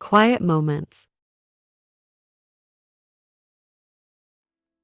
Quiet moments.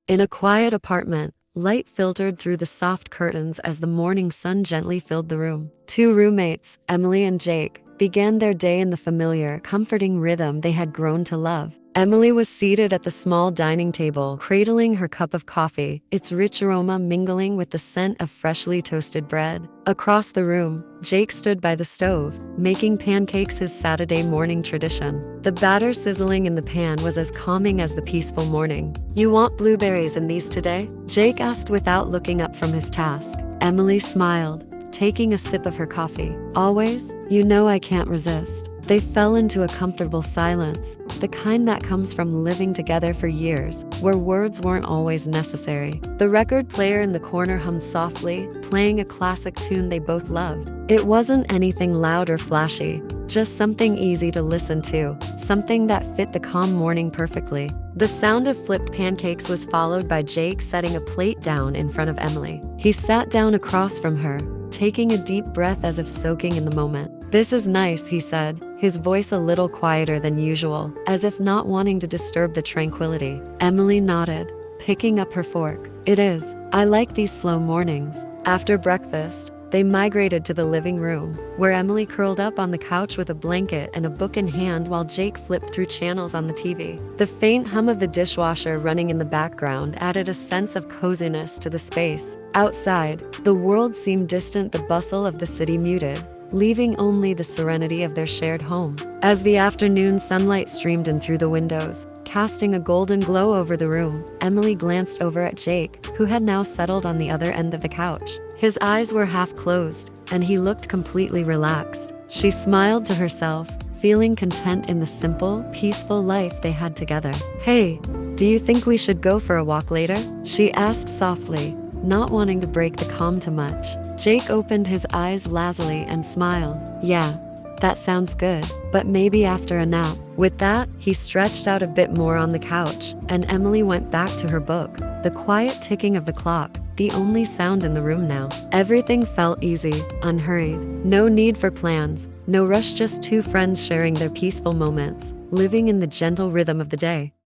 In a quiet apartment, light filtered through the soft curtains as the morning sun gently filled the room. Two roommates, Emily and Jake, began their day in the familiar, comforting rhythm they had grown to love. Emily was seated at the small dining table, cradling her cup of coffee, its rich aroma mingling with the scent of freshly toasted bread. Across the room, Jake stood by the stove, making pancakes his Saturday morning tradition. The batter sizzling in the pan was as calming as the peaceful morning. "You want blueberries in these today?" Jake asked without looking up from his task. Emily smiled, taking a sip of her coffee. "Always? You know I can't resist." They fell into a comfortable silence, the kind that comes from living together for years, where words weren't always necessary. The record player in the corner hummed softly, playing a classic tune they both loved. It wasn't anything loud or flashy, just something easy to listen to, something that fit the calm morning perfectly. The sound of flipped pancakes was followed by Jake setting a plate down in front of Emily. He sat down across from her, taking a deep breath as if soaking in the moment. "This is nice," he said, his voice a little quieter than usual, as if not wanting to disturb the tranquility. Emily nodded, picking up her fork. "It is. I like these slow mornings." After breakfast, they migrated to the living room, where Emily curled up on the couch with a blanket and a book in hand while Jake flipped through channels on the TV. The faint hum of the dishwasher running in the background added a sense of coziness to the space. Outside, the world seemed distant, the bustle of the city muted, leaving only the serenity of their shared home. As the afternoon sunlight streamed in through the windows, casting a golden glow over the room, Emily glanced over at Jake, who had now settled on the other end of the couch. His eyes were half closed, and he looked completely relaxed. She smiled to herself, feeling content in the simple, peaceful life they had together. "Hey, do you think we should go for a walk later?" she asked softly, not wanting to break the calm too much. Jake opened his eyes lazily and smiled. "Yeah, that sounds good, but maybe after a nap." With that, he stretched out a bit more on the couch, and Emily went back to her book, the quiet ticking of the clock, the only sound in the room now. Everything felt easy, unhurried. No need for plans, no rush, just two friends sharing their peaceful moments, living in the gentle rhythm of the day.